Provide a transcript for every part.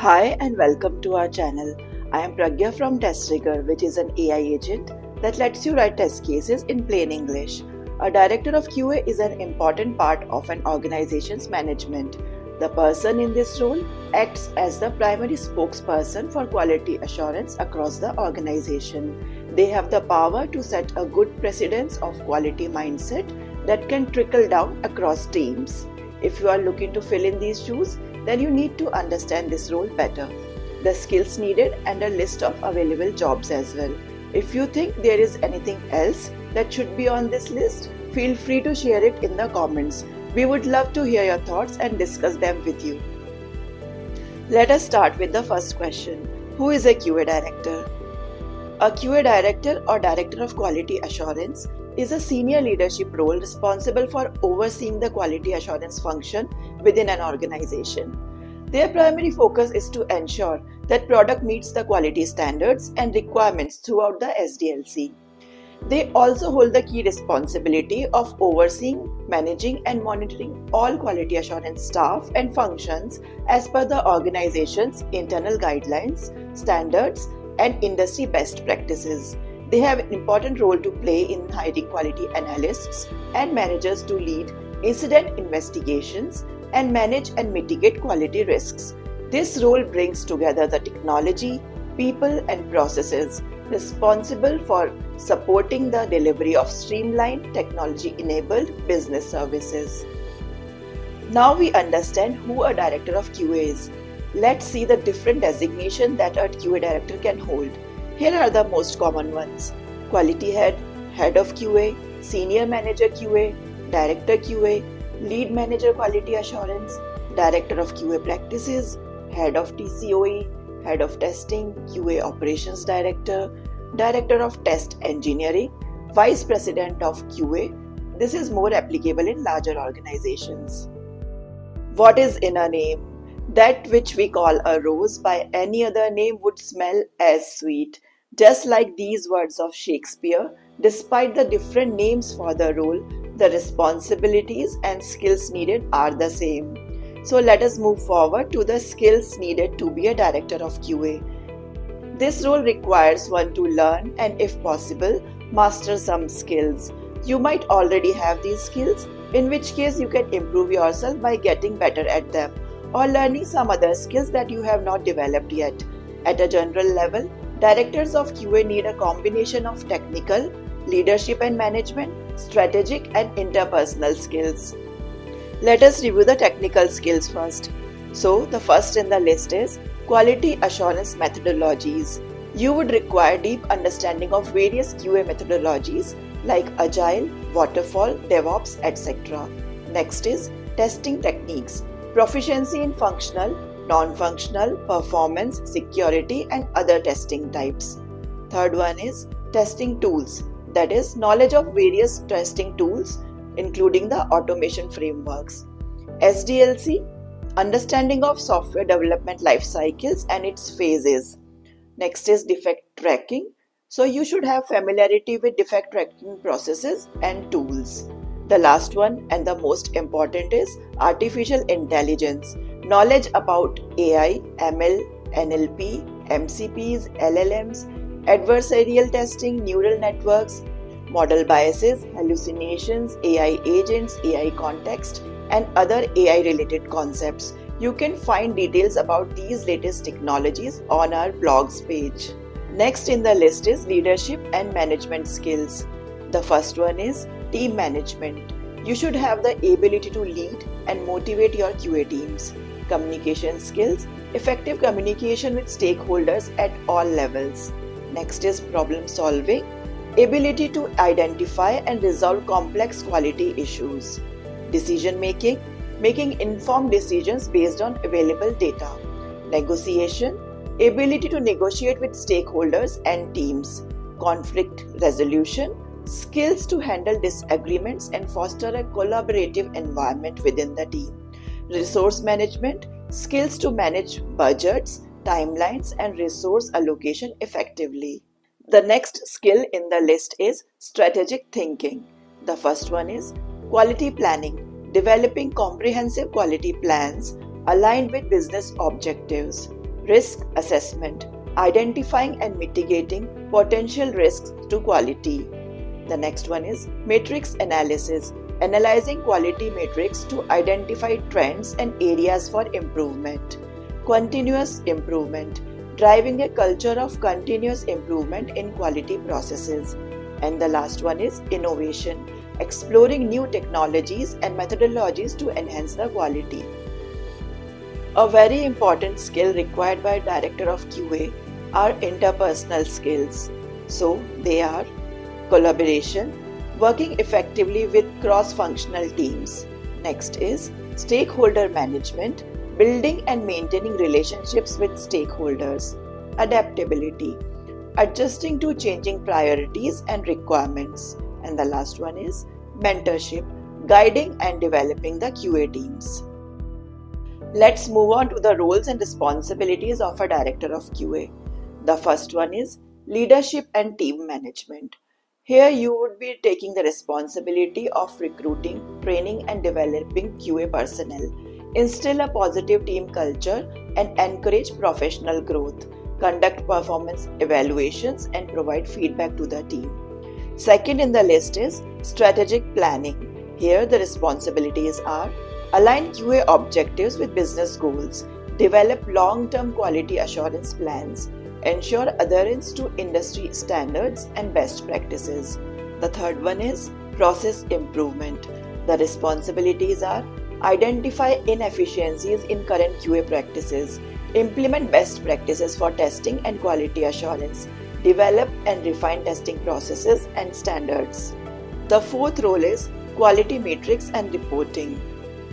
Hi and welcome to our channel. I am Pragya from TestRigger, which is an AI agent that lets you write test cases in plain English. A director of QA is an important part of an organization's management. The person in this role acts as the primary spokesperson for quality assurance across the organization. They have the power to set a good precedence of quality mindset that can trickle down across teams. If you are looking to fill in these shoes, then you need to understand this role better, the skills needed and a list of available jobs as well. If you think there is anything else that should be on this list, feel free to share it in the comments. We would love to hear your thoughts and discuss them with you. Let us start with the first question. Who is a QA director? A QA director or director of quality assurance is a senior leadership role responsible for overseeing the quality assurance function within an organization. Their primary focus is to ensure that product meets the quality standards and requirements throughout the SDLC. They also hold the key responsibility of overseeing, managing and monitoring all quality assurance staff and functions as per the organization's internal guidelines, standards and industry best practices. They have an important role to play in hiring quality analysts and managers to lead incident investigations and manage and mitigate quality risks. This role brings together the technology, people and processes responsible for supporting the delivery of streamlined technology-enabled business services. Now we understand who a director of QA is. Let's see the different designations that a QA director can hold. Here are the most common ones: Quality Head, Head of QA, Senior Manager QA, Director QA, Lead Manager Quality Assurance, Director of QA Practices, Head of TCOE, Head of Testing, QA Operations Director, Director of Test Engineering, Vice President of QA. This is more applicable in larger organizations. What is in a name? That which we call a rose by any other name would smell as sweet. Just like these words of Shakespeare, despite the different names for the role, the responsibilities and skills needed are the same. So let us move forward to the skills needed to be a director of QA. This role requires one to learn and, if possible, master some skills. You might already have these skills, in which case you can improve yourself by getting better at them or learning some other skills that you have not developed yet. At a general level, directors of QA need a combination of technical, leadership and management, strategic and interpersonal skills. Let us review the technical skills first. So, the first in the list is quality assurance methodologies. You would require deep understanding of various QA methodologies like Agile, Waterfall, DevOps, etc. Next is testing techniques. Proficiency in functional, non-functional, performance, security and other testing types. Third one is testing tools, that is knowledge of various testing tools including the automation frameworks. SDLC, understanding of software development life cycles and its phases. Next is defect tracking. So you should have familiarity with defect tracking processes and tools. The last one and the most important is artificial intelligence. Knowledge about AI, ML, NLP, MCPs, LLMs, adversarial testing, neural networks, model biases, hallucinations, AI agents, AI context, and other AI related concepts. You can find details about these latest technologies on our blogs page. Next in the list is leadership and management skills. The first one is team management. You should have the ability to lead and motivate your QA teams. Communication skills, effective communication with stakeholders at all levels. Next is problem solving, ability to identify and resolve complex quality issues. Decision making, making informed decisions based on available data. Negotiation, ability to negotiate with stakeholders and teams. Conflict resolution, skills to handle disagreements and foster a collaborative environment within the team. Resource management, skills to manage budgets, timelines and resource allocation effectively. The next skill in the list is strategic thinking. The first one is quality planning, developing comprehensive quality plans aligned with business objectives. Risk assessment, identifying and mitigating potential risks to quality. The next one is matrix analysis, analyzing quality metrics to identify trends and areas for improvement. Continuous improvement, driving a culture of continuous improvement in quality processes. And the last one is innovation, exploring new technologies and methodologies to enhance the quality. A very important skill required by a director of QA are interpersonal skills. So they are collaboration, working effectively with cross-functional teams. Next is stakeholder management, building and maintaining relationships with stakeholders. Adaptability, adjusting to changing priorities and requirements. And the last one is mentorship, guiding and developing the QA teams. Let's move on to the roles and responsibilities of a director of QA. The first one is leadership and team management. Here you would be taking the responsibility of recruiting, training and developing QA personnel, instill a positive team culture and encourage professional growth, conduct performance evaluations and provide feedback to the team. Second in the list is strategic planning. Here the responsibilities are align QA objectives with business goals, develop long-term quality assurance plans, ensure adherence to industry standards and best practices. The third one is process improvement. The responsibilities are identify inefficiencies in current QA practices, implement best practices for testing and quality assurance, develop and refine testing processes and standards. The fourth role is quality matrix and reporting,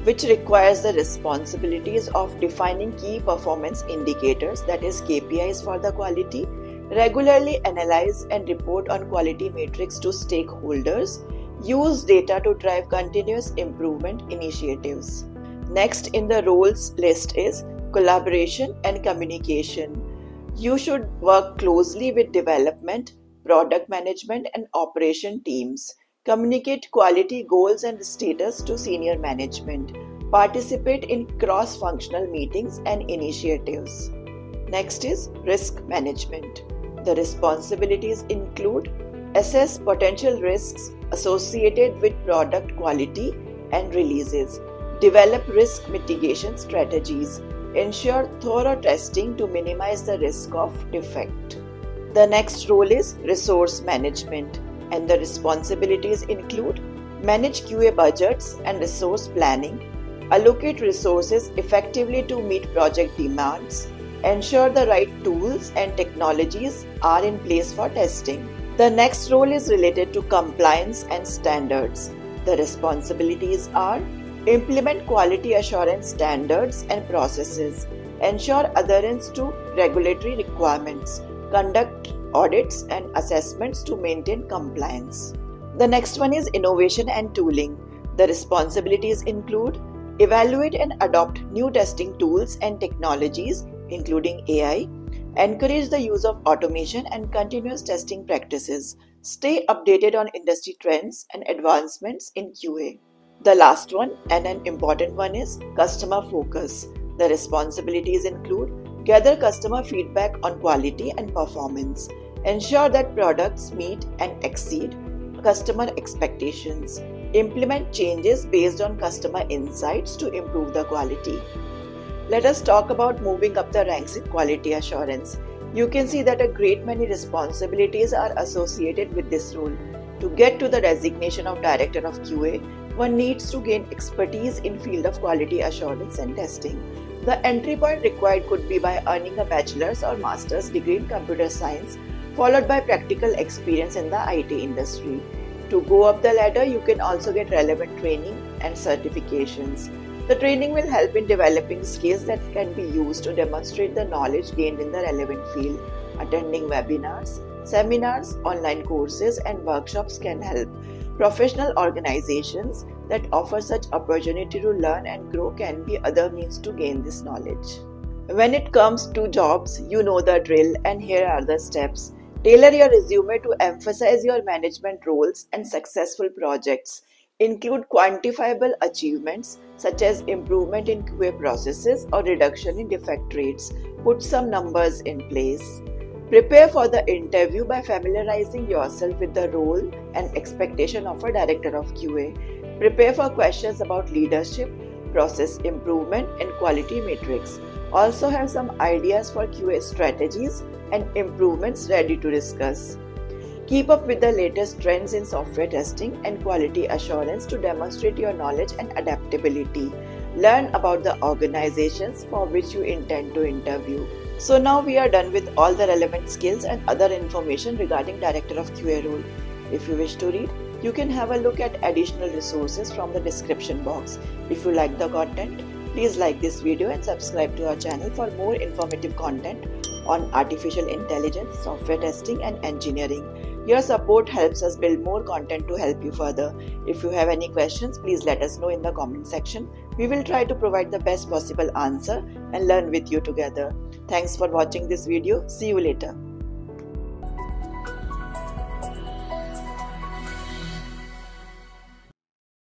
which requires the responsibilities of defining key performance indicators, that is KPIs for the quality, regularly analyze and report on quality metrics to stakeholders, use data to drive continuous improvement initiatives. Next in the roles list is collaboration and communication. You should work closely with development, product management and operation teams. Communicate quality goals and status to senior management. Participate in cross-functional meetings and initiatives. Next is risk management. The responsibilities include assess potential risks associated with product quality and releases, develop risk mitigation strategies, ensure thorough testing to minimize the risk of defect. The next role is resource management, and the responsibilities include manage QA budgets and resource planning, allocate resources effectively to meet project demands, ensure the right tools and technologies are in place for testing. The next role is related to compliance and standards. The responsibilities are implement quality assurance standards and processes, ensure adherence to regulatory requirements, conduct audits and assessments to maintain compliance. The next one is innovation and tooling. The responsibilities include evaluate and adopt new testing tools and technologies, including AI, encourage the use of automation and continuous testing practices, stay updated on industry trends and advancements in QA. The last one and an important one is customer focus. The responsibilities include gather customer feedback on quality and performance, ensure that products meet and exceed customer expectations, implement changes based on customer insights to improve the quality. Let us talk about moving up the ranks in quality assurance. You can see that a great many responsibilities are associated with this role. To get to the designation of Director of QA, one needs to gain expertise in field of quality assurance and testing. The entry point required could be by earning a bachelor's or master's degree in computer science, followed by practical experience in the IT industry. To go up the ladder, you can also get relevant training and certifications. The training will help in developing skills that can be used to demonstrate the knowledge gained in the relevant field. Attending webinars, seminars, online courses, and workshops can help. Professional organizations that offer such opportunity to learn and grow can be other means to gain this knowledge. When it comes to jobs, you know the drill, and here are the steps. Tailor your resume to emphasize your management roles and successful projects. Include quantifiable achievements such as improvement in QA processes or reduction in defect rates. Put some numbers in place. Prepare for the interview by familiarizing yourself with the role and expectation of a director of QA. Prepare for questions about leadership, process improvement, and quality metrics. Also have some ideas for QA strategies and improvements ready to discuss. Keep up with the latest trends in software testing and quality assurance to demonstrate your knowledge and adaptability. Learn about the organizations for which you intend to interview. So now we are done with all the relevant skills and other information regarding Director of QA role. If you wish to read, you can have a look at additional resources from the description box. If you like the content, please like this video and subscribe to our channel for more informative content on artificial intelligence, software testing and engineering. Your support helps us build more content to help you further. If you have any questions, please let us know in the comment section. We will try to provide the best possible answer and learn with you together. Thanks for watching this video. See you later.